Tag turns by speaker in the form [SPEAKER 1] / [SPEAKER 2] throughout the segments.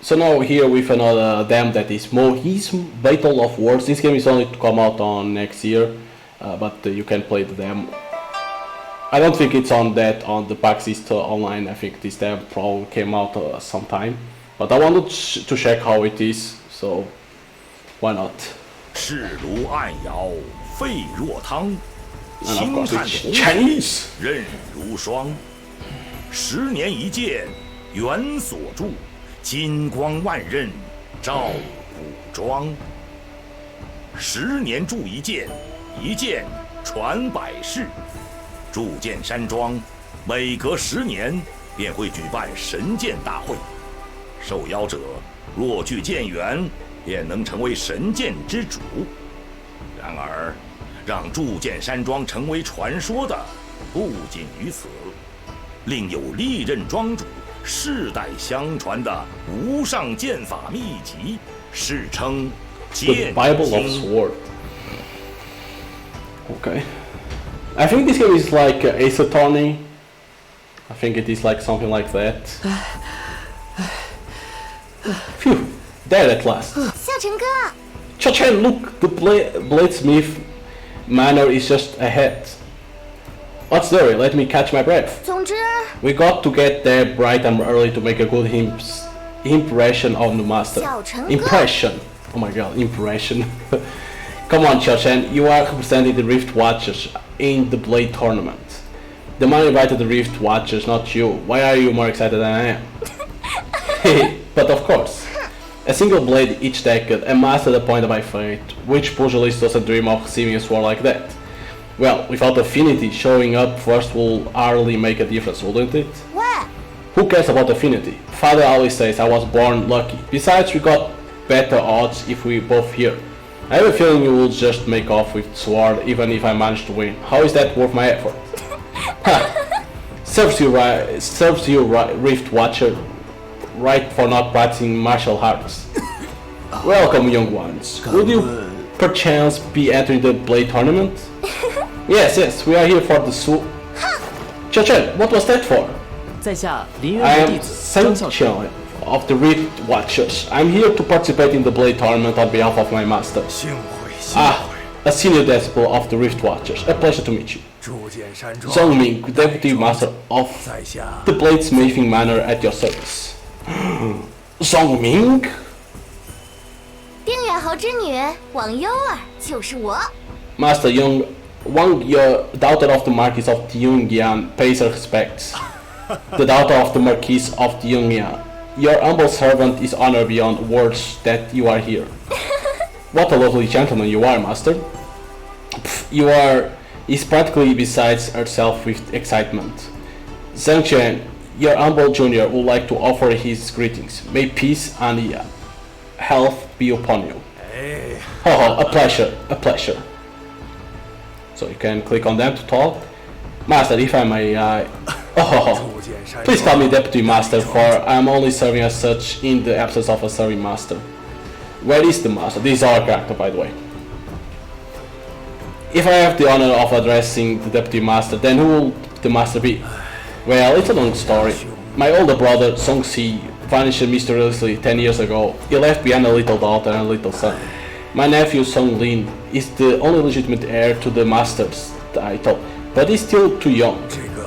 [SPEAKER 1] So now here with another demo that is Mohism, Battle of Worlds. This game is only to come out on next year, but you can play the demo. I don't think it's on the PAX East online. I think this demo probably came out sometime. But I wanted to check how it is, so why not?
[SPEAKER 2] 视炉暗摇沸若汤，
[SPEAKER 1] And of
[SPEAKER 2] 轻
[SPEAKER 1] course
[SPEAKER 2] 看
[SPEAKER 1] it's
[SPEAKER 2] 红
[SPEAKER 1] Chinese.
[SPEAKER 2] 刃如霜。10年一剑，元所铸，金光万仞，照古装。10年铸一剑，一剑传百世。铸剑山庄每隔10年便会举办神剑大会，受邀者若具剑缘，便能成为神剑之主。然而，让铸剑山庄成为传说的不仅于此，另有历任庄主世代相传的无上剑法秘籍，世称
[SPEAKER 1] The
[SPEAKER 2] 剑
[SPEAKER 1] Bible of
[SPEAKER 2] 经。
[SPEAKER 1] Sword. Okay. I think this game is like Ace Attorney. I think it is like something like that. Phew, there at last.
[SPEAKER 3] 小陈哥，
[SPEAKER 1] Cha-chan, look, the bladesmith manor is just ahead. What's there? Let me catch my breath.
[SPEAKER 3] 总之，
[SPEAKER 1] We got to get there bright and early to make a good impression on the master.
[SPEAKER 3] 小陈哥，
[SPEAKER 1] Impression. Oh my god, impression. Come on, Cha-chan, you are representing the Rift Watchers in the Blade tournament. The man invited the Rift Watchers, not you. Why are you more excited than I am? But of course. A single blade each decade, a master appointed by fate. Which pugilist doesn't dream of receiving a sword like that? Well, without affinity, showing up first will hardly make a difference, wouldn't it?
[SPEAKER 3] 喂，
[SPEAKER 1] Who cares about affinity? Father always says I was born lucky. Besides, we got better odds if we both here. I have a feeling you will just make off with sword even if I manage to win. How is that worth my effort? Ha! Serves you right, Rift Watcher, right for not practicing martial arts. Welcome, young ones. Would you perchance be entering the Blade tournament? Yes, we are here for the Cha-chan, what was that for?
[SPEAKER 4] 在下林
[SPEAKER 1] I
[SPEAKER 4] 渊的弟
[SPEAKER 1] am
[SPEAKER 4] 子张孝成。
[SPEAKER 1] Sancheon of the Rift Watchers. I'm here to participate in the Blade tournament on behalf of my master.
[SPEAKER 5] 幸会，幸
[SPEAKER 1] Ah,
[SPEAKER 5] 会。
[SPEAKER 1] a senior disciple of the Rift Watchers. A pleasure to meet you.
[SPEAKER 5] 铸剑山庄，
[SPEAKER 1] Zhongming, Deputy Master of
[SPEAKER 5] 在下
[SPEAKER 1] the Bladesmithing Manor at your service. Zhongming?
[SPEAKER 3] 丁远侯之女王优儿就是我。
[SPEAKER 1] Master Wang, your daughter of the Marquis of Yongyan, pays her respects. The daughter of the Marquis of Yongyan. Your humble servant is honored beyond words that you are here. What a lovely gentleman you are, Master. You are... is practically besides herself with excitement. Zhang Chen, your humble junior, would like to offer his greetings. May peace and health be upon you.
[SPEAKER 5] 哎，
[SPEAKER 1] Oh, a pleasure, a pleasure. So you can click on them to talk. Master, if I may,
[SPEAKER 5] 铸剑山
[SPEAKER 1] please call
[SPEAKER 5] 庄
[SPEAKER 1] me Deputy Master, for I am only serving as such in the absence of a serving master. Where is the master? This is our character, by the way. If I have the honor of addressing the Deputy Master, then who will the master be? Well, it's a long story. My older brother, Song Si, vanished mysteriously 10 years ago. He left behind a little daughter and a little son. My nephew, Song Lin, is the only legitimate heir to the master's title, but he's still too young.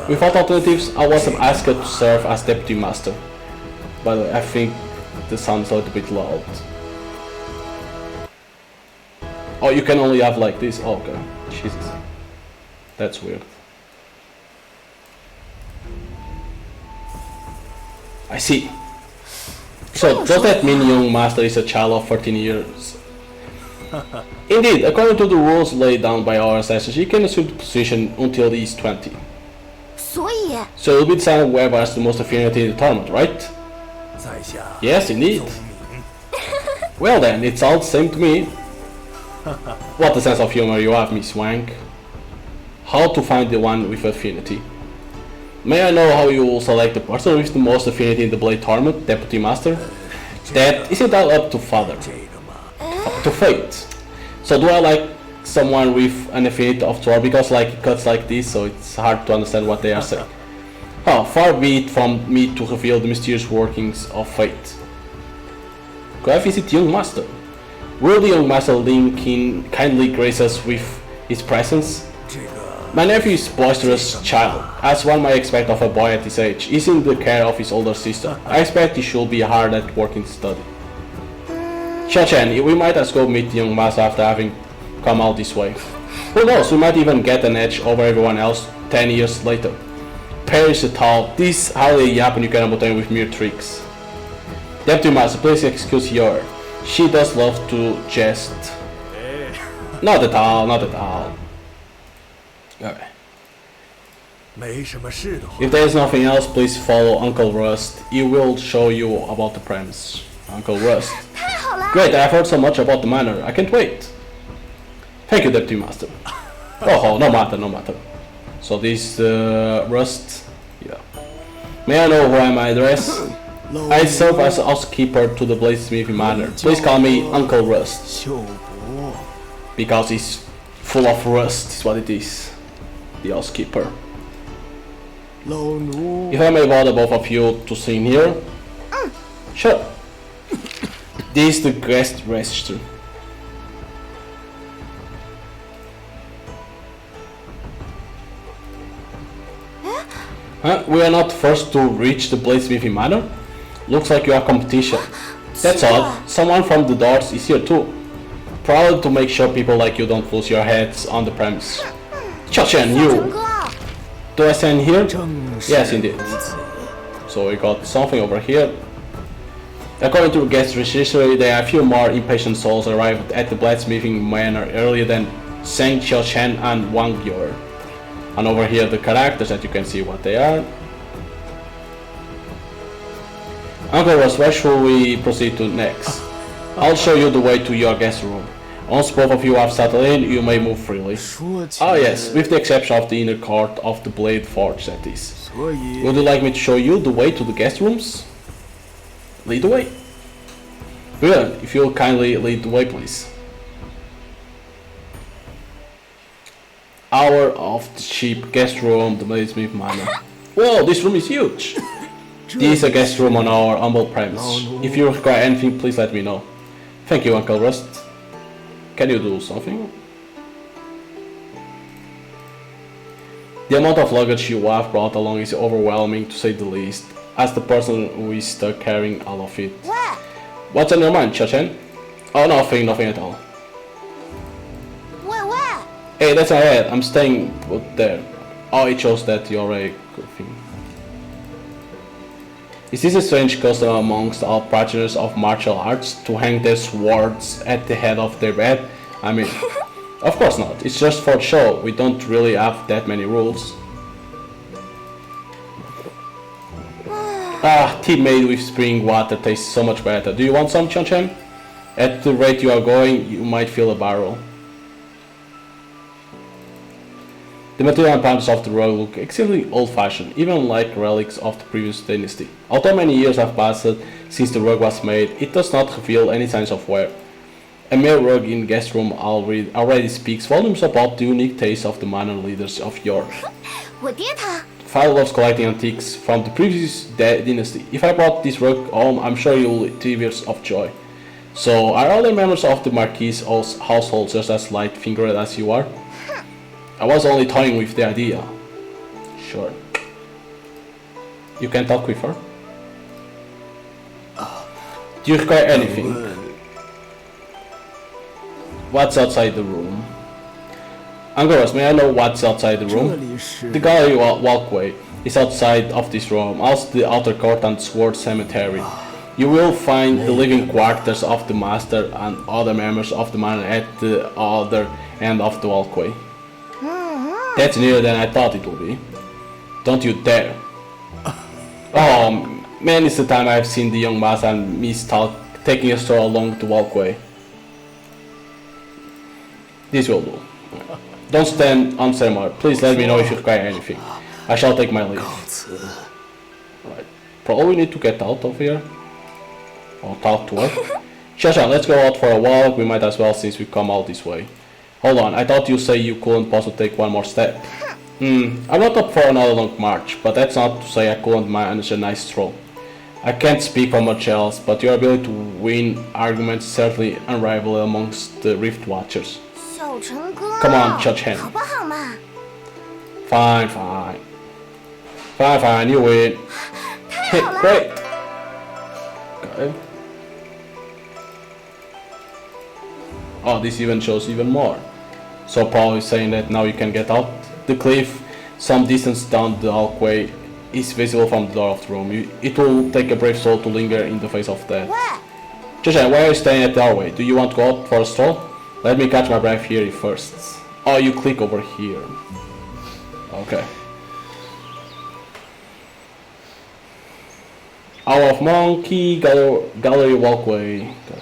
[SPEAKER 1] Without alternatives, I was asked to serve as Deputy Master. By the way, I think the sound's a little bit loud. Oh, you can only have like this? Oh, okay. Jesus. That's weird. I see. So, does that mean young master is a child of 13 years? Indeed, according to the rules laid down by our ancestors, he can assume the position until he is 20.
[SPEAKER 3] 所以，
[SPEAKER 1] So it will be decided whoever has the most affinity in the tournament, right?
[SPEAKER 5] 在下
[SPEAKER 1] Yes, indeed.
[SPEAKER 5] 宗明，
[SPEAKER 1] Well then, it's all the same to me. What a sense of humor you have, Miss Wang. How to find the one with affinity? May I know how you will select the person with the most affinity in the Blade tournament, Deputy Master? That isn't that up to Father,
[SPEAKER 5] 这个嘛，
[SPEAKER 1] to Fate. So do I like someone with an affinity of sword because like it cuts like this, so it's hard to understand what they are saying. Oh, far be it from me to reveal the mysterious workings of fate. Could I visit young master? Will the young master Linkin kindly grace us with his presence?
[SPEAKER 5] 这个
[SPEAKER 1] My nephew is a boisterous child, as one might expect of a boy at his age. He's in the care of his older sister. I expect he should be hard at work in study. Xiao-Chen, we might as go meet the young master after having come out this way. Who knows, we might even get an edge over everyone else 10 years later. Perish the tall, this hardly yappen you can obtain with mere tricks. Deputy Master, please excuse her. She does love to jest. Not at all, not at all. Okay.
[SPEAKER 5] 没什么事的话，
[SPEAKER 1] If there is nothing else, please follow Uncle Rust. He will show you about the premise. Uncle Rust.
[SPEAKER 3] 太好了！
[SPEAKER 1] Great, I've heard so much about the manor. I can't wait. Thank you, Deputy Master. Oh, no matter, no matter. So this Rust. Yeah. May I know who I may address? I serve as housekeeper to the Bladesmith Manor. Please call me Uncle Rust.
[SPEAKER 5] 秀伯，
[SPEAKER 1] Because he's full of rust, is what it is. The housekeeper.
[SPEAKER 5] 老奴
[SPEAKER 1] If I may bother both of you to sit in here. Sure. This is the guest register. Huh? We are not first to reach the Bladesmith Manor? Looks like you are competition. That's odd. Someone from the doors is here too. Probably to make sure people like you don't lose your heads on the premise. Xiao-Chen,
[SPEAKER 3] 陈
[SPEAKER 1] you!
[SPEAKER 3] 哥，
[SPEAKER 1] Do I stand here?
[SPEAKER 5] 正是
[SPEAKER 1] Yes, indeed.
[SPEAKER 5] 如此。
[SPEAKER 1] So we got something over here. According to the guest registry, there are a few more impatient souls arrived at the blacksmithing manor earlier than Zheng Xiaochen and Wang Yor. And over here the characters that you can see what they are. Uncle Ross, where should we proceed to next? I'll show you the way to your guest room. Once both of you have settled in, you may move freely.
[SPEAKER 5] 说起
[SPEAKER 1] Ah yes, with the exception of the inner court of the Blade Forge, that is.
[SPEAKER 5] 所以
[SPEAKER 1] Would you like me to show you the way to the guest rooms? Lead the way. Good, if you'll kindly lead the way, please. Hour of the Sheep guest room, the Bladesmith Manor. Whoa, this room is huge! This is a guest room on our humble premise. If you require anything, please let me know. Thank you, Uncle Rust. Can you do something? The amount of luggage you have brought along is overwhelming, to say the least, as the person who is stuck carrying all of it.
[SPEAKER 3] 喂，
[SPEAKER 1] What's on your mind, Xiaochen? Oh, nothing, nothing at all.
[SPEAKER 3] 喂喂，
[SPEAKER 1] Hey, that's alright, I'm staying put there. Oh, it shows that you're a good thing. Is this a strange custom amongst all practitioners of martial arts to hang their swords at the head of their bed? I mean, of course not. It's just for show. We don't really have that many rules. Ah, tea made with spring water tastes so much better. Do you want some, Chen? At the rate you are going, you might fill a barrel. The material and patterns of the rug look extremely old-fashioned, even like relics of the previous dynasty. Although many years have passed since the rug was made, it does not reveal any signs of wear. A mere rug in guest room already speaks volumes about the unique taste of the manor leaders of yore.
[SPEAKER 3] 我爹他
[SPEAKER 1] Father loves collecting antiques from the previous dynasty. If I brought this rug home, I'm sure you'll tears of joy. So, are other members of the Marquis' household just as light-fingered as you are? I was only toying with the idea. Sure. You can talk with her? Do you require anything? What's outside the room? Angoras, may I know what's outside the
[SPEAKER 5] 这
[SPEAKER 1] room?
[SPEAKER 5] 里是
[SPEAKER 1] The gallery walkway is outside of this room, also the outer court and sword cemetery. You will find the living quarters of the master and other members of the manor at the other end of the walkway. That's nearer than I thought it would be. Don't you dare. Oh, man, it's the time I've seen the young master and Miss Talk taking a stroll along the walkway. This will do. Don't stand on ceremony. Please let me know if you require anything. I shall take my leave.
[SPEAKER 5] 告辞。
[SPEAKER 1] Right. Probably need to get out of here. Or talk to her. Shasha, let's go out for a walk. We might as well since we come out this way. Hold on, I thought you say you couldn't possibly take one more step. I'm not up for another long march, but that's not to say I couldn't manage a nice stroll. I can't speak for much else, but your ability to win arguments is certainly unrivaled amongst the Rift Watchers.
[SPEAKER 3] 小陈哥
[SPEAKER 1] Come on, Cho Chen.
[SPEAKER 3] 好不好嘛？
[SPEAKER 1] Fine, fine. Fine, fine, you win.
[SPEAKER 3] 太好了
[SPEAKER 1] Great. Okay. Oh, this even shows even more. So Paul is saying that now you can get out the cliff. Some distance down the hallway is visible from the door of the room. It will take a brave soul to linger in the face of death.
[SPEAKER 3] 喂，
[SPEAKER 1] Joshua, why are you staying at the doorway? Do you want to go out for a stroll? Let me catch my breath here first. Oh, you click over here. Okay. Hour of Monkey, gallery walkway. Okay.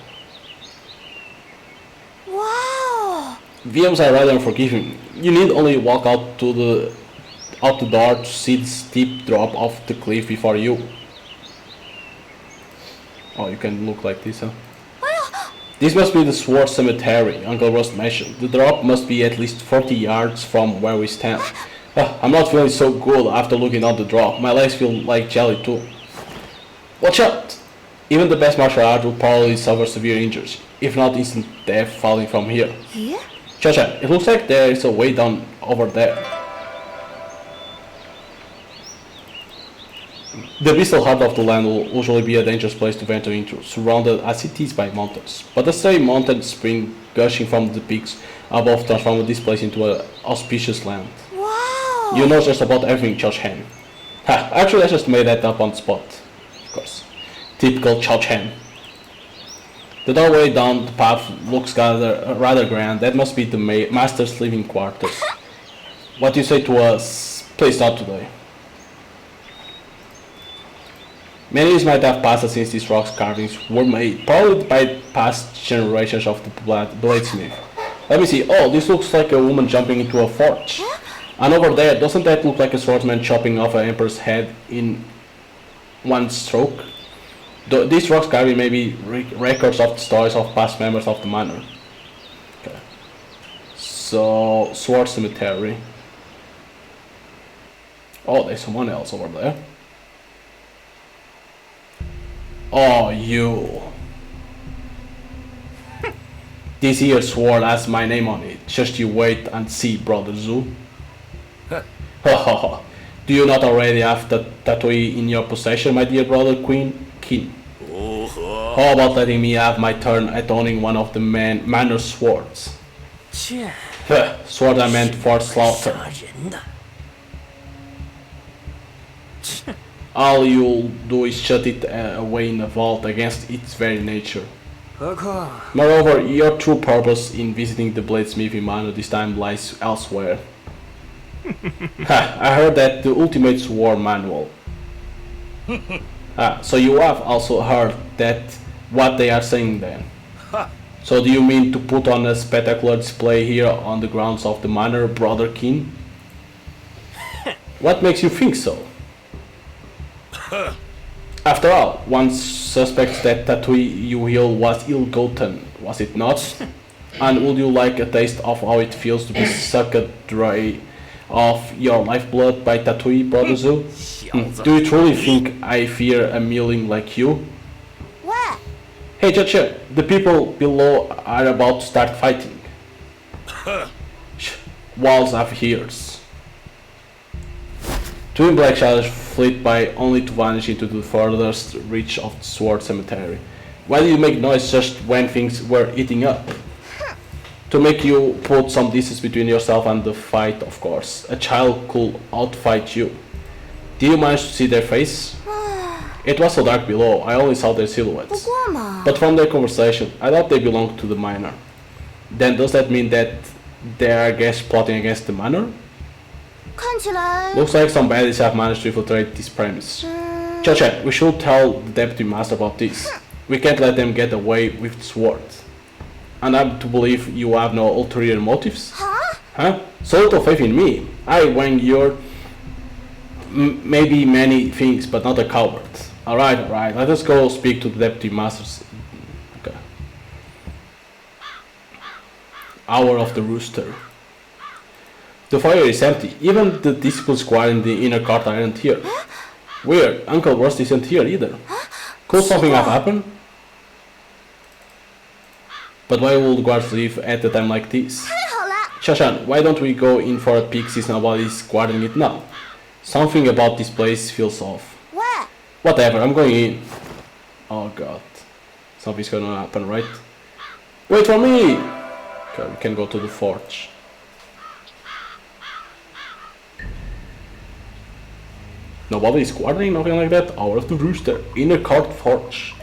[SPEAKER 3] 哇哦，
[SPEAKER 1] VMs are rather unforgiving. You need only walk out the door to see the steep drop off the cliff before you. Oh, you can look like this, huh? This must be the Sword Cemetery Uncle Ross mentioned. The drop must be at least 40 yards from where we stand. I'm not feeling so good after looking down the drop. My legs feel like jelly too. Watch out! Even the best martial art will probably suffer severe injuries, if not instant death falling from here.
[SPEAKER 3] 咦，
[SPEAKER 1] Chacha, it looks like there is a way down over there. The abyssal heart of the land will usually be a dangerous place to venture into, surrounded as it is by mountains. But a steady mountain spring gushing from the peaks above transformed this place into an auspicious land.
[SPEAKER 3] 哇哦，
[SPEAKER 1] You know just about everything, Chow Chen. Ha, actually I just made that up on the spot. Of course. Typical Chow Chen. The doorway down the path looks rather grand. That must be the master's living quarters. What do you say to us? Please not today. Many years might have passed since these rock carvings were made, probably by past generations of the bladesmith. Let me see. Oh, this looks like a woman jumping into a forge. And over there, doesn't that look like a swordsman chopping off an emperor's head in one stroke? These rocks carving may be records of the stories of past members of the manor. Okay. So, Sword Cemetery. Oh, there's someone else over there. Oh, you. This here sword has my name on it. Just you wait and see, brother Zhu. Do you not already have the tattoo in your possession, my dear brother Kin? How about letting me have my turn at owning one of the manor swords?
[SPEAKER 4] 切，
[SPEAKER 1] Sword I meant for slaughter.
[SPEAKER 4] 杀人的。
[SPEAKER 1] All you'll do is shut it away in a vault against its very nature.
[SPEAKER 5] 何况
[SPEAKER 1] Moreover, your true purpose in visiting the bladesmith in Manor this time lies elsewhere. I heard that the ultimate sword manual. So you have also heard that what they are saying then. So do you mean to put on a spectacular display here on the grounds of the manor, brother Kin? What makes you think so? After all, one suspects that tattoo you heal was ill-gotten, was it not? And would you like a taste of how it feels to be sucked dry of your lifeblood by tattoo, brother Zhu? Do you truly think I fear a mealing like you?
[SPEAKER 3] 喂，
[SPEAKER 1] Hey Chacha, the people below are about to start fighting. Walls have ears. Twin black shadows flit by only to vanish into the furthest reach of the Sword Cemetery. Why do you make noise just when things were eating up? To make you put some distance between yourself and the fight, of course. A child could outfight you. Did you manage to see their face? It was so dark below, I only saw their
[SPEAKER 3] 不
[SPEAKER 1] silhouettes.
[SPEAKER 3] 过嘛，
[SPEAKER 1] But from their conversation, I thought they belonged to the manor. Then does that mean that there are guests plotting against the manor?
[SPEAKER 3] 看起来
[SPEAKER 1] Looks like some bandits have managed to infiltrate this premise. Chacha, we should tell the deputy master about this. We can't let them get away with the sword. And I'm to believe you have no ulterior motives?
[SPEAKER 3] 啊，
[SPEAKER 1] Huh? So little faith in me. When you're maybe many things, but not a coward. Alright, let us go speak to the deputy masters. Okay. Hour of the Rooster. The foyer is empty. Even the discipline squad in the inner court aren't here. Weird, Uncle Rust isn't here either. Could something have happened? But why would guards leave at a time like this?
[SPEAKER 3] 太好了，
[SPEAKER 1] Shashan, why don't we go in for a peek since nobody's guarding it now? Something about this place feels off.
[SPEAKER 3] 喂，
[SPEAKER 1] Whatever, I'm going in. Oh god. Something's gonna happen, right? Wait for me! Okay, we can go to the forge. Nobody is guarding, nothing like that. Hour of the Rooster. Inner court forge.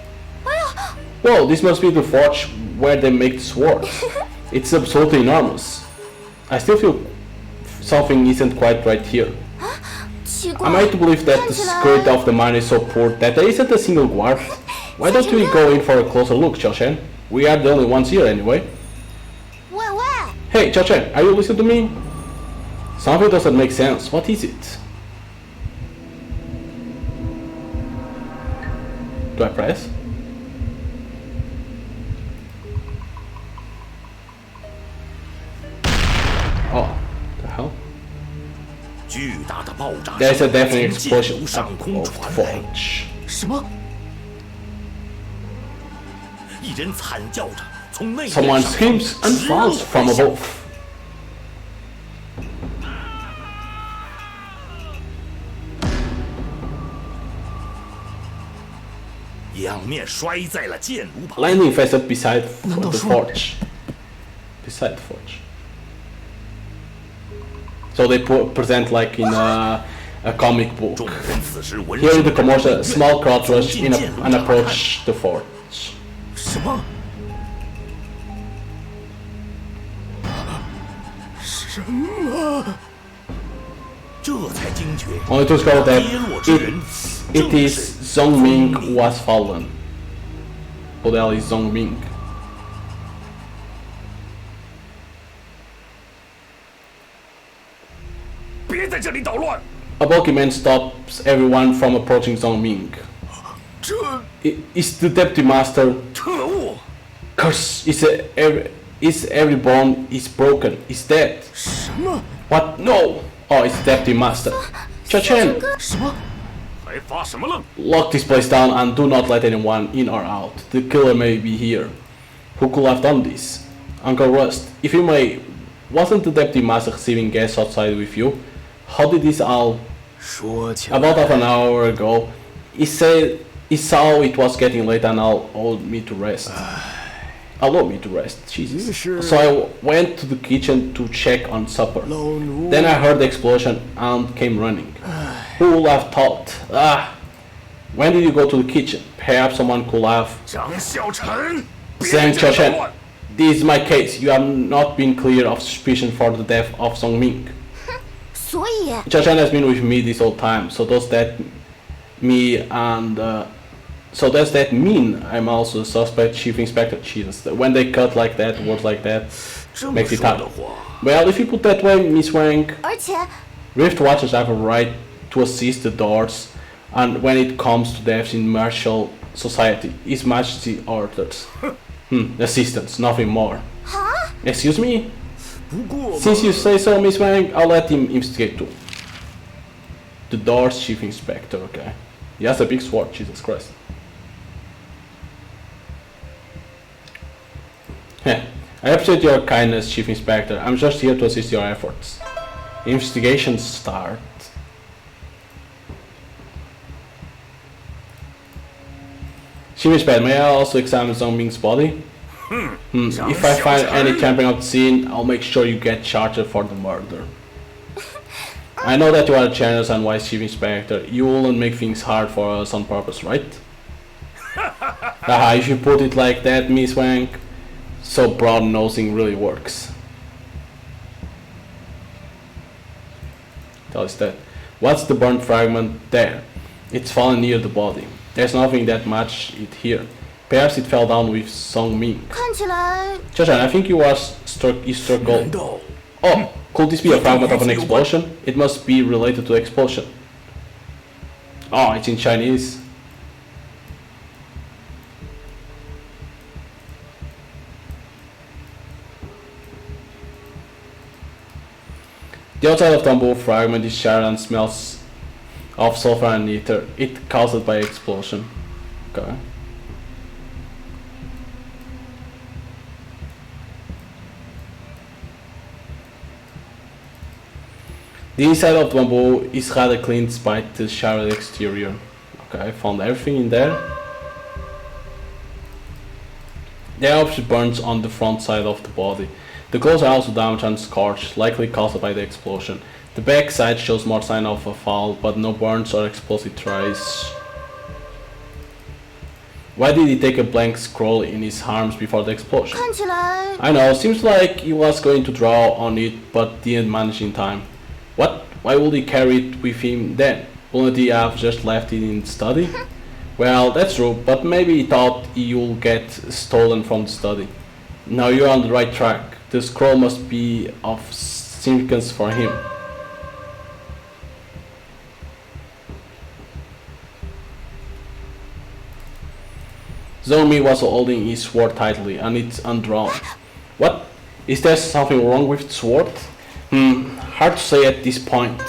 [SPEAKER 1] Whoa, this must be the forge where they make the swords. It's absolutely enormous. I still feel something isn't quite right here.
[SPEAKER 3] 奇怪，
[SPEAKER 1] Am I to believe that the
[SPEAKER 3] 看起来
[SPEAKER 1] security of the mine is so poor that there isn't a single guard? Why don't we go in for a closer look, Xiaoshen? We are the only ones here anyway.
[SPEAKER 3] 喂喂，
[SPEAKER 1] Hey, Xiaoshen, are you listening to me? Something doesn't make sense. What is it? Do I press? Oh, the hell?
[SPEAKER 2] 巨大的爆炸
[SPEAKER 1] There's a
[SPEAKER 2] 声
[SPEAKER 1] definite
[SPEAKER 2] 从箭
[SPEAKER 1] explosion
[SPEAKER 2] 楼上
[SPEAKER 1] of
[SPEAKER 2] 空
[SPEAKER 1] the
[SPEAKER 2] 传来，
[SPEAKER 1] forge.
[SPEAKER 4] 什么？
[SPEAKER 2] 一人惨叫着从内
[SPEAKER 1] Someone
[SPEAKER 2] 上
[SPEAKER 1] screams and
[SPEAKER 2] 直落
[SPEAKER 1] falls from
[SPEAKER 2] 而下
[SPEAKER 1] above.
[SPEAKER 2] 仰面摔在了箭炉旁。
[SPEAKER 1] Landing face up beside
[SPEAKER 4] No,
[SPEAKER 1] the
[SPEAKER 4] sure.
[SPEAKER 1] forge. Beside the forge. So they present like in a comic book.
[SPEAKER 2] 众人此时闻
[SPEAKER 1] Here
[SPEAKER 2] 声
[SPEAKER 1] in the
[SPEAKER 2] 赶
[SPEAKER 1] commotion,
[SPEAKER 2] 来
[SPEAKER 1] a small crowd rush in
[SPEAKER 2] 进箭炉
[SPEAKER 1] and
[SPEAKER 2] 查看
[SPEAKER 1] approach the forge.
[SPEAKER 4] 什么？什么？
[SPEAKER 2] 这才惊觉
[SPEAKER 1] Only to discover that
[SPEAKER 2] 跌落之人
[SPEAKER 1] it
[SPEAKER 2] 正
[SPEAKER 1] is
[SPEAKER 2] 是
[SPEAKER 1] Zhong
[SPEAKER 2] 宗
[SPEAKER 1] Ming
[SPEAKER 2] 明
[SPEAKER 1] who has fallen. Who the hell is Zhong Ming? A bogeyman stops everyone from approaching Zhong Ming.
[SPEAKER 4] 这
[SPEAKER 1] Is the deputy master?
[SPEAKER 4] 特务
[SPEAKER 1] Curse! Is every bone is broken? Is dead?
[SPEAKER 4] 什么？
[SPEAKER 1] What? No! Oh, it's deputy master. Cha-Chen!
[SPEAKER 4] 什么？
[SPEAKER 2] 还发什么愣？
[SPEAKER 1] Lock this place down and do not let anyone in or out. The killer may be here. Who could have done this? Uncle Rust, if you may, wasn't the deputy master receiving guests outside with you? How did this all...
[SPEAKER 4] 说起来
[SPEAKER 1] About half an hour ago, he said he saw it was getting late and allowed me to rest. Allowed me to rest, Jesus.
[SPEAKER 5] Sure.
[SPEAKER 1] So I went to the kitchen to check on supper.
[SPEAKER 5] 老奴
[SPEAKER 1] Then I heard the explosion and came running. Who would have thought? When did you go to the kitchen? Perhaps someone could have...
[SPEAKER 2] 张小晨，别
[SPEAKER 1] Zhang
[SPEAKER 2] 在这捣
[SPEAKER 1] Qiaoshen,
[SPEAKER 2] 乱！
[SPEAKER 1] this is my case. You have not been clear of suspicion for the death of Zhong Ming.
[SPEAKER 3] 所以
[SPEAKER 1] Qiaoshen has been with me this whole time, so does that so does that mean I'm also a suspect, Chief Inspector? Jesus, when they cut like that, words like that,
[SPEAKER 2] 这么
[SPEAKER 1] makes it
[SPEAKER 2] 说
[SPEAKER 1] hard.
[SPEAKER 2] 的话，
[SPEAKER 1] Well, if you put that way, Miss Wang,
[SPEAKER 3] 而且
[SPEAKER 1] Rift Watchers have a right to assist the Doors, and when it comes to deaths in martial society, His Majesty orders. Assistance, nothing more.
[SPEAKER 3] 啊，
[SPEAKER 1] Excuse me?
[SPEAKER 2] 不过
[SPEAKER 1] Since you say so, Miss Wang, I'll let him investigate too. The Doors Chief Inspector, okay. He has a big sword, Jesus Christ. Heh, I appreciate your kindness, Chief Inspector. I'm just here to assist your efforts. Investigation start. Chief Inspector, may I also examine Zhong Ming's body? If I find any tampering of the scene, I'll make sure you get charged for the murder. I know that you are a generous and wise Chief Inspector. You wouldn't make things hard for us on purpose, right? Haha, if you put it like that, Miss Wang, so broad-nosing really works. Tell us that. What's the burnt fragment there? It's fallen near the body. There's nothing that matches it here. Perhaps it fell down with Song Ming.
[SPEAKER 3] 看起来
[SPEAKER 1] Chachan, I think you struck gold.
[SPEAKER 2] 道
[SPEAKER 1] Oh, could this be a fragment of an explosion? It must be related to explosion. Oh, it's in Chinese. The outside of the bamboo fragment is charred and smells of sulfur and ether. It caused by explosion. Okay. The inside of the bamboo is rather clean despite the shattered exterior. Okay, I found everything in there. There are obviously burns on the front side of the body. The clothes are also damaged and scorched, likely caused by the explosion. The back side shows more sign of a fall, but no burns or explosive trace. Why did he take a blank scroll in his arms before the explosion?
[SPEAKER 3] 看起来
[SPEAKER 1] I know, seems like he was going to draw on it, but didn't manage in time. What? Why would he carry it with him then? Wouldn't he have just left it in the study? Well, that's true, but maybe he thought you'll get stolen from the study. Now you're on the right track. The scroll must be of significance for him. Zomi was holding his sword tightly, and it's undrawn. What? Is there something wrong with the sword? Hard to say at this point.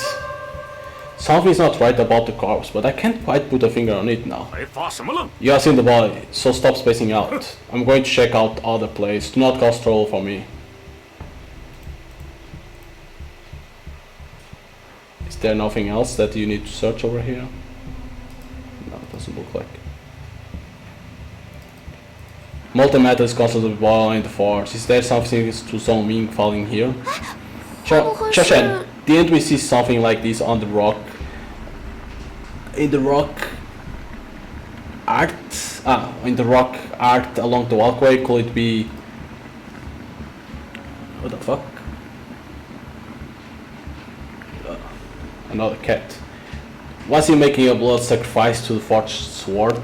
[SPEAKER 1] Something's not right about the corpse, but I can't quite put a finger on it now.
[SPEAKER 2] 还发什么愣？
[SPEAKER 1] You have seen the body, so stop spacing out. I'm going to check out other place. Do not cause trouble for me. Is there nothing else that you need to search over here? No, it doesn't look like. Multimatter is constantly boiling the force. Is there something to Zhong Ming falling here? Chashen, didn't we see something like this on the rock? In the rock art? In the rock art along the walkway? Could it be... What the fuck? Another cat. Was he making a blood sacrifice to the forged sword?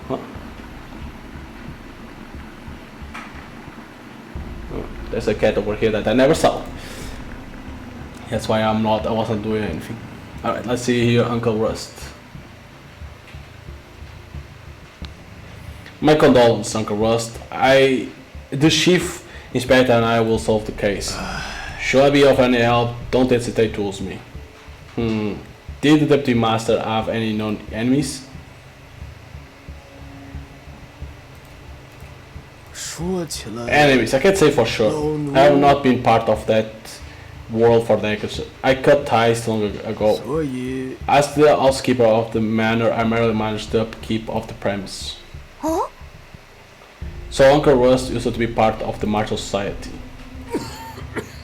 [SPEAKER 1] Huh? Oh, there's a cat over here that I never saw. That's why I wasn't doing anything. Alright, let's see here, Uncle Rust. My condolences, Uncle Rust. The chief inspector and I will solve the case. Should I be of any help, don't hesitate to ask me. Did the deputy master have any known enemies?
[SPEAKER 5] 说起来，
[SPEAKER 1] Enemies, I can't say for sure. I have not been part of that world for decades. I cut ties long ago.
[SPEAKER 5] 所以
[SPEAKER 1] As the housekeeper of the manor, I merely managed the upkeep of the premise.
[SPEAKER 3] 哦，
[SPEAKER 1] So Uncle Rust used to be part of the martial society.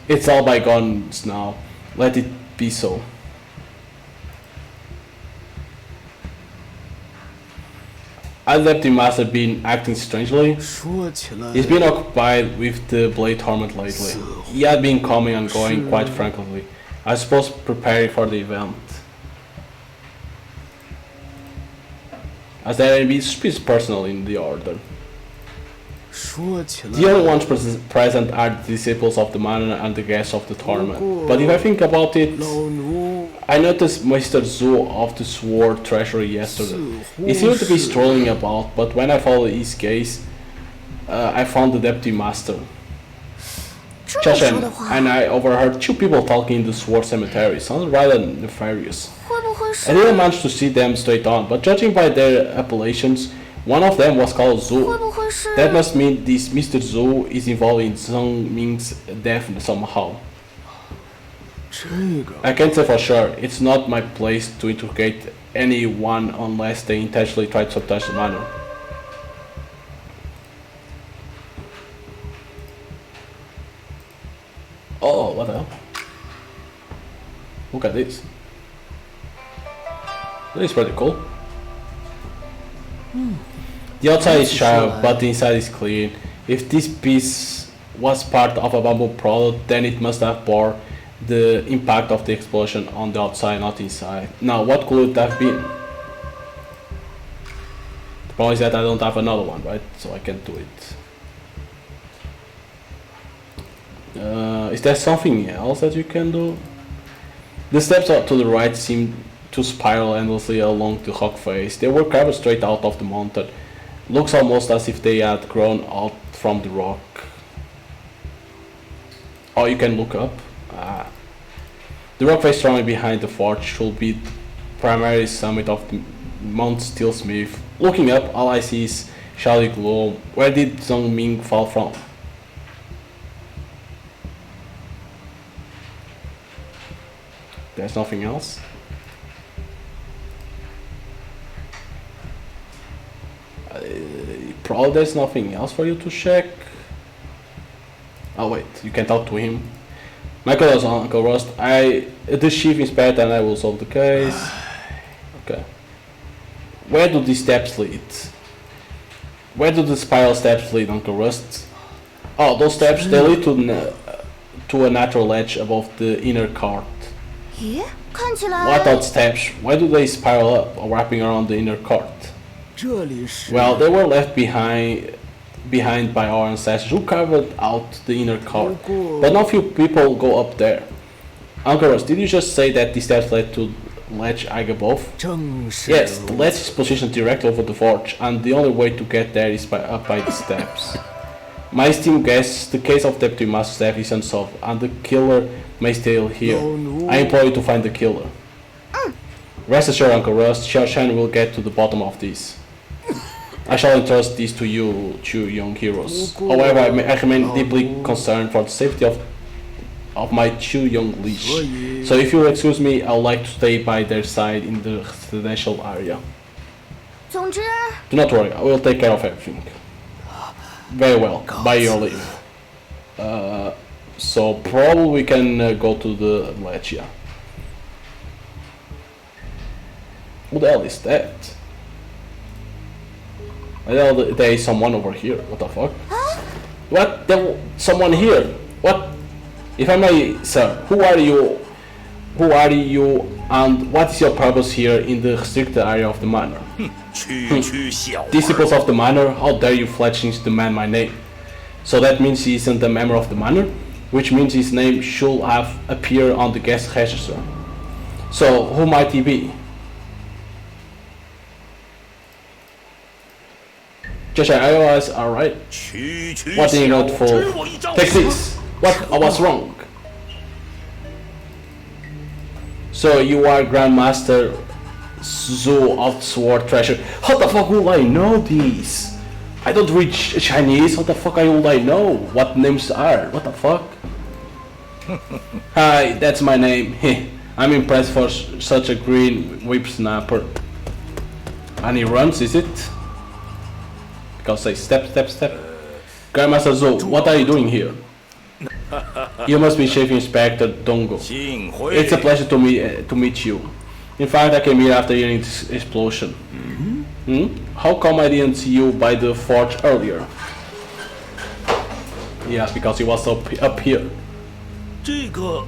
[SPEAKER 1] It's all bygones now. Let it be so. Has the deputy master been acting strangely?
[SPEAKER 5] 说起来，
[SPEAKER 1] He's been occupied with the blade torment lately. He had been coming and going quite frankly. I suppose preparing for the event. As there may be suspicious personnel in the order.
[SPEAKER 5] 说起来，
[SPEAKER 1] The only ones present are the disciples of the manor and the guests of the tournament. But if I think about it,
[SPEAKER 5] 老奴
[SPEAKER 1] I noticed Mr. Zhu of the Sword Treasury yesterday. He seemed to be strolling about, but when I followed his gaze, I found the deputy master.
[SPEAKER 3] 这么说
[SPEAKER 1] Chashen
[SPEAKER 3] 的话，
[SPEAKER 1] and I overheard two people talking in the Sword Cemetery. Sounded rather nefarious.
[SPEAKER 3] 会不会
[SPEAKER 1] I
[SPEAKER 3] 是
[SPEAKER 1] didn't manage to see them straight on, but judging by their appellations, one of them was called
[SPEAKER 3] 会
[SPEAKER 1] Zhu.
[SPEAKER 3] 不会是
[SPEAKER 1] That must mean this Mr. Zhu is involved in Zhong Ming's death somehow.
[SPEAKER 5] 这个
[SPEAKER 1] I can't say for sure. It's not my place to interrogate anyone unless they intentionally try to sabotage the manor. Oh, what the hell? Look at this. This is pretty cool. The outside is sharp, but the inside is clean. If this piece was part of a bamboo product, then it must have bore the impact of the explosion on the outside, not inside. Now, what could it have been? The problem is that I don't have another one, right? So I can't do it. Is there something else that you can do? The steps up to the right seem to spiral endlessly along the rock face. They were carved straight out of the mountain. Looks almost as if they had grown out from the rock. Oh, you can look up. The rock face strongly behind the forge should be the primary summit of the Mount Steelsmith. Looking up, all I see is shadowy glow. Where did Zhong Ming fall from? There's nothing else. Probably there's nothing else for you to check. Oh wait, you can talk to him. Michael is Uncle Rust. The chief inspector and I will solve the case. Okay. Where do these steps lead? Where do the spiral steps lead, Uncle Rust? Oh, those steps, they lead to a natural ledge above the inner court.
[SPEAKER 3] Here? 看起来
[SPEAKER 1] What are steps? Why do they spiral up, wrapping around the inner court?
[SPEAKER 5] 这里是
[SPEAKER 1] Well, they were left behind by our ancestors who carved out the inner court. But not few people go up there. Uncle Ross, did you just say that the steps led to ledge above?
[SPEAKER 5] 正是
[SPEAKER 1] Yes, the ledge is positioned directly over the forge, and the only way to get there is up by the steps. My esteemed guests, the case of Deputy Master Staff is unsolved, and the killer may still here. I implore you to find the killer. Rest assured, Uncle Rust, Xiao Shan will get to the bottom of this. I shall entrust these to you, two young heroes. However, I remain deeply concerned for the safety of my two young liege. So if you'll excuse me, I would like to stay by their side in the residential area.
[SPEAKER 3] 总之
[SPEAKER 1] Do not worry, I will take care of everything. Very well, by your leave. So probably we can go to the ledge, yeah. Who the hell is that? There is someone over here. What the fuck? What? Someone here? What? If I may, sir, who are you? Who are you? And what is your purpose here in the restricted area of the manor?
[SPEAKER 2] 区区小儿
[SPEAKER 1] Disciples of the manor, how dare you fledglings demand my name? So that means he isn't a member of the manor, which means his name should have appeared on the guest register. So who might he be? Josh, are you guys alright?
[SPEAKER 2] 区区
[SPEAKER 1] What do you
[SPEAKER 2] 小
[SPEAKER 1] got
[SPEAKER 2] 儿
[SPEAKER 1] for?
[SPEAKER 2] 知我一招
[SPEAKER 1] Take this. What? I was wrong. So you are Grandmaster Zhou of Sword Treasure. How the fuck will I know this? I don't read Chinese. How the fuck will I know what names are? What the fuck? Hi, that's my name. I'm impressed for such a green whipsnapper. And he runs, is it? Because say step, step, step. Grandmaster Zhou, what are you doing here? You must be Chief Inspector Dongo.
[SPEAKER 2] 幸会
[SPEAKER 1] It's a pleasure to meet you. In fact, I came here after hearing this explosion. How come I didn't see you by the forge earlier? Yeah, because he was up here.
[SPEAKER 2] 这个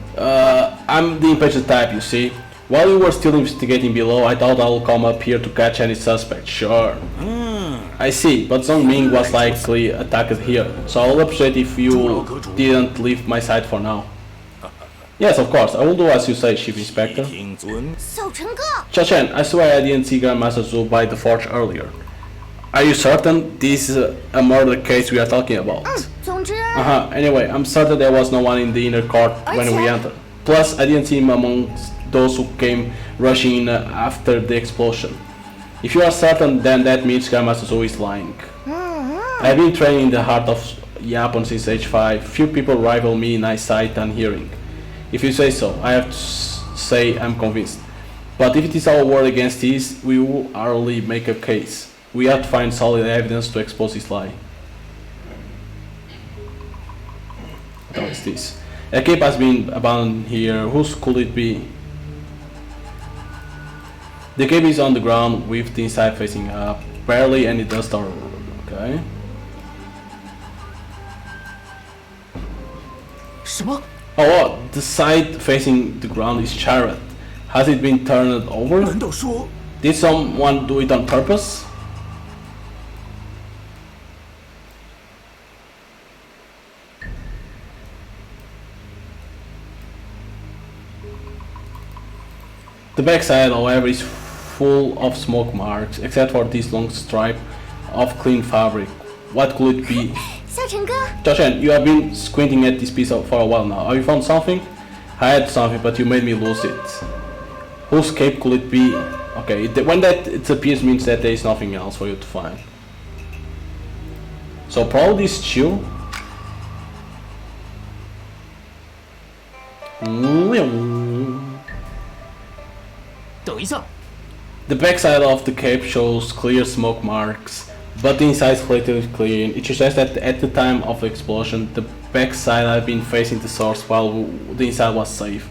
[SPEAKER 1] I'm the impatient type, you see. While you were still investigating below, I thought I would come up here to catch any suspect. Sure. I see, but Zhong Ming was likely attacked here, so I would appreciate if you didn't leave my side for now. Yes, of course, I will do as you say, Chief Inspector.
[SPEAKER 2] 听尊
[SPEAKER 3] 小陈哥
[SPEAKER 1] Xiao Chen, I swear I didn't see Grandmaster Zhou by the forge earlier. Are you certain this is a murder case we are talking about?
[SPEAKER 3] 总之
[SPEAKER 1] Anyway, I'm certain there was no one in the inner court when we entered. Plus, I didn't see him among those who came rushing in after the explosion. If you are certain, then that means Grandmaster Zhou is lying. I've been training in the heart of Japan since age 5. Few people rival me in eyesight and hearing. If you say so, I have to say I'm convinced. But if it is our word against his, we will hardly make a case. We have to find solid evidence to expose his lie. What is this? A cape has been abandoned here. Whose could it be? The cape is on the ground with the inside facing up. Barely any dust or... okay.
[SPEAKER 5] 什么？
[SPEAKER 1] Oh, what? The side facing the ground is charred. Has it been turned over?
[SPEAKER 5] 难道说
[SPEAKER 1] Did someone do it on purpose? The backside, however, is full of smoke marks, except for this long stripe of clean fabric. What could it be?
[SPEAKER 3] 小陈哥
[SPEAKER 1] Xiao Chen, you have been squinting at this piece for a while now. Have you found something? I had something, but you made me lose it. Whose cape could it be? Okay, when that it appears means that there is nothing else for you to find. So probably this Chill. The backside of the cape shows clear smoke marks, but the inside is relatively clean. It suggests that at the time of the explosion, the backside had been facing the source while the inside was safe.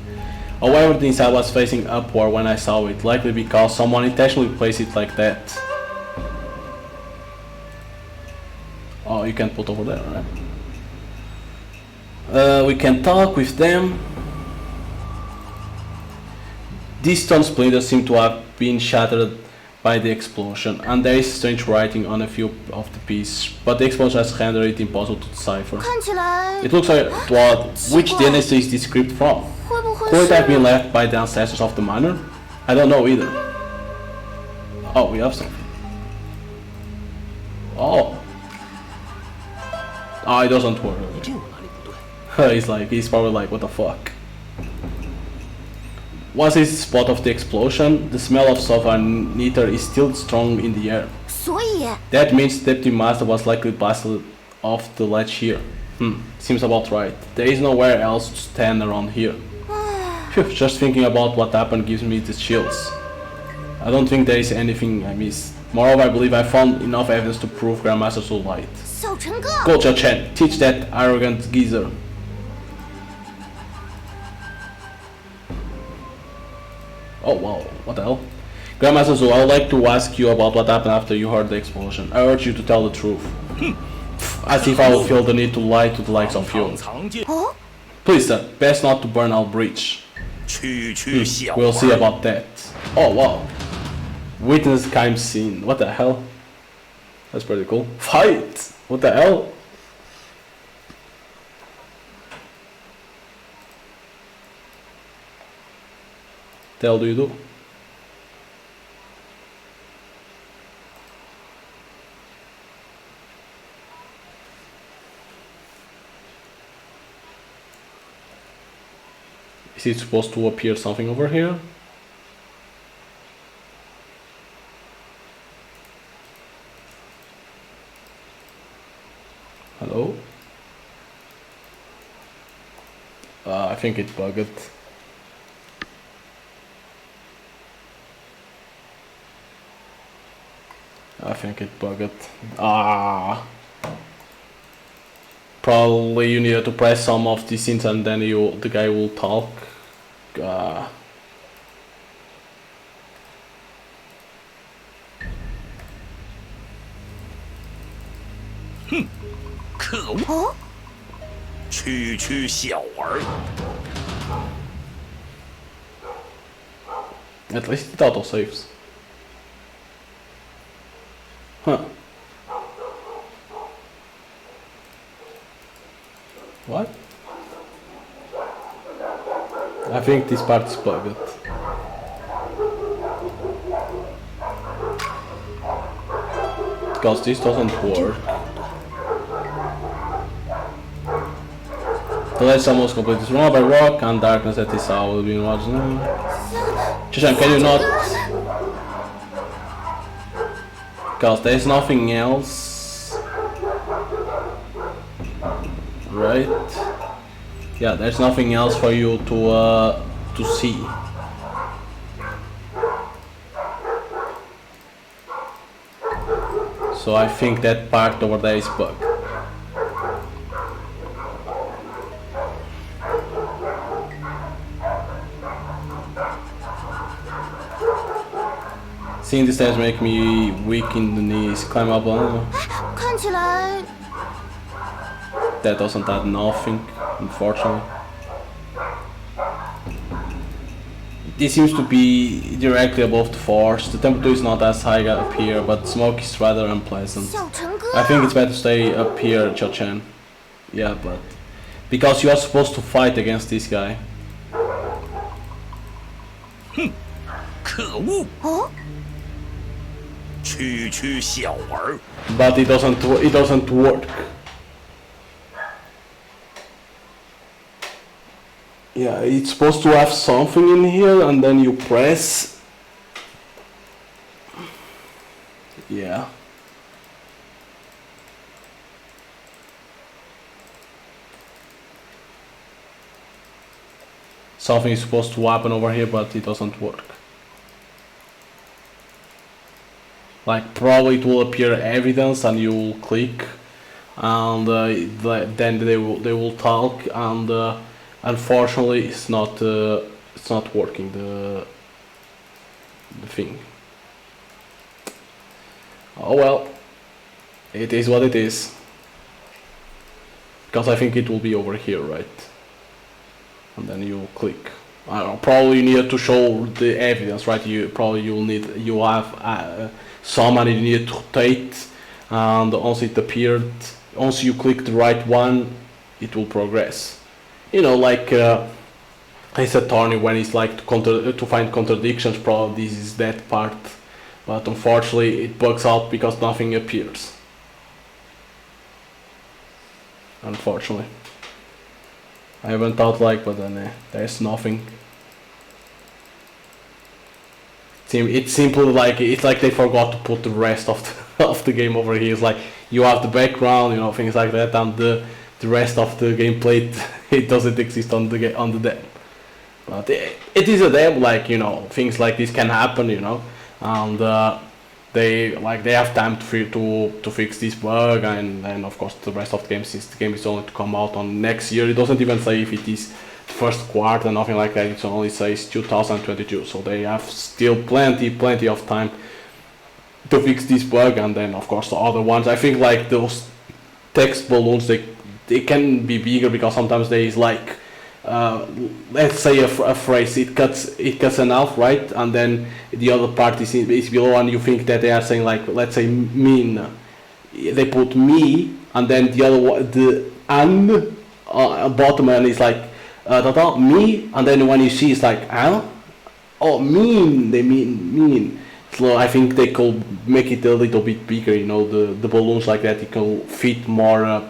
[SPEAKER 1] However, the inside was facing upward when I saw it, likely because someone intentionally placed it like that. Oh, you can put over there, right? We can talk with them. These stone splinters seem to have been shattered by the explosion, and there is strange writing on a few of the pieces, but the explosion has rendered it impossible to decipher. It looks like what? Which dynasty is this script from? Could it have been left by the ancestors of the miner? I don't know either. Oh, we have something. Oh. Oh, it doesn't work. He's probably like, what the fuck? Once it's the spot of the explosion, the smell of sulfur and ether is still strong in the air. That means the Deputy Master was likely blasted off the ledge here. Seems about right. There is nowhere else to stand around here. Phew, just thinking about what happened gives me the chills. I don't think there is anything I missed. Moreover, I believe I found enough evidence to prove Grandmaster so right. Go, Zhao Chen, teach that arrogant geezer. Oh wow, what the hell? Grandmaster Zhou, I would like to ask you about what happened after you heard the explosion. I urge you to tell the truth. As if I will feel the need to lie to the likes of you. Please sir, best not to burn our bridge. We'll see about that. Oh wow. Witness crime scene. What the hell? That's pretty cool. Fight! What the hell? The hell do you do? Is it supposed to appear something over here? Hello? I think it bugged. I think it bugged. Probably you need to press some of these things and then the guy will talk. At least it auto saves. Huh. What? I think this part is bugged. Because this doesn't work. The last almost complete is surrounded by rock and darkness at this hour will be in watch now. Shishan, can you not? Because there's nothing else. Right? Yeah, there's nothing else for you to see. So I think that part over there is bugged. Seeing the stairs make me weak in the knees. Climb up. That doesn't add nothing, unfortunately. This seems to be directly above the force. The temperature is not as high up here, but smoke is rather unpleasant. I think it's better to stay up here, Zhao Chen. Yeah, but because you are supposed to fight against this guy. But it doesn't work. Yeah, it's supposed to have something in here, and then you press. Yeah. Something is supposed to happen over here, but it doesn't work. Like probably it will appear evidence, and you will click, and then they will talk, and unfortunately it's not working, the thing. Oh well, it is what it is. Because I think it will be over here, right? And then you click. I don't know, probably you need to show the evidence, right? You have somebody you need to rotate, and once it appeared, once you click the right one, it will progress. You know, like Ace Attorney, when it's like to find contradictions, probably this is that part, but unfortunately it bugs out because nothing appears. Unfortunately, I haven't thought like, but then there's nothing. It's simply like it's like they forgot to put the rest of the game over here. It's like you have the background, you know, things like that, and the rest of the gameplay it doesn't exist on the demo. But it is a demo, like, you know, things like this can happen, you know, and they have time to fix this bug, and of course the rest of the game, since the game is only to come out on next year, it doesn't even say if it is first quarter, nothing like that. It only says 2022, so they have still plenty of time to fix this bug. And then of course the other ones, I think, like those text balloons, they can be bigger, because sometimes there is like let's say a phrase, it cuts in half, right, and then the other part is below, and you think that they are saying, like, let's say mean, they put me, and then the other one, the and bottom, and it's like me, and then when you see it's like oh, mean, they mean. So I think they could make it a little bit bigger, you know, the balloons like that. It can fit more.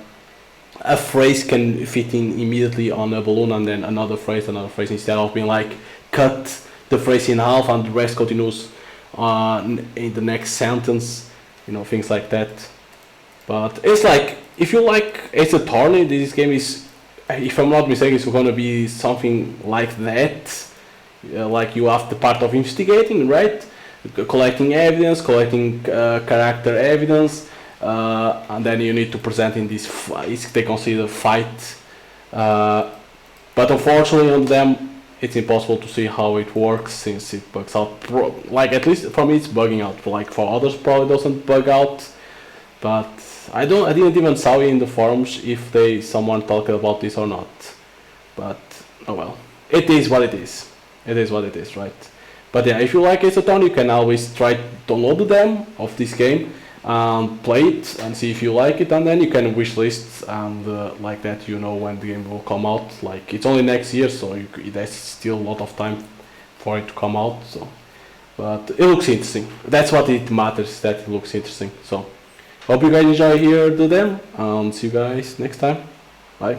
[SPEAKER 1] A phrase can fit in immediately on a balloon, and then another phrase, instead of being like cut the phrase in half and the rest continues in the next sentence, you know, things like that. But it's like, if you like Ace Attorney, this game is, if I'm not mistaken, it's gonna be something like that. Like you have the part of investigating, right? Collecting evidence, collecting character evidence, and then you need to present in this, they consider fight. But unfortunately on them, it's impossible to see how it works, since it bugs out. Like, at least for me it's bugging out. Like for others probably doesn't bug out. But I didn't even saw in the forums if someone talked about this or not. But oh well, it is what it is. It is what it is, right? But yeah, if you like Ace Attorney, you can always try to download the demo of this game and play it and see if you like it, and then you can wishlist, and like that, you know, when the game will come out. Like, it's only next year, so there's still a lot of time for it to come out. So, but it looks interesting. That's what it matters, that it looks interesting. So hope you guys enjoy here the demo, and see you guys next time. Bye.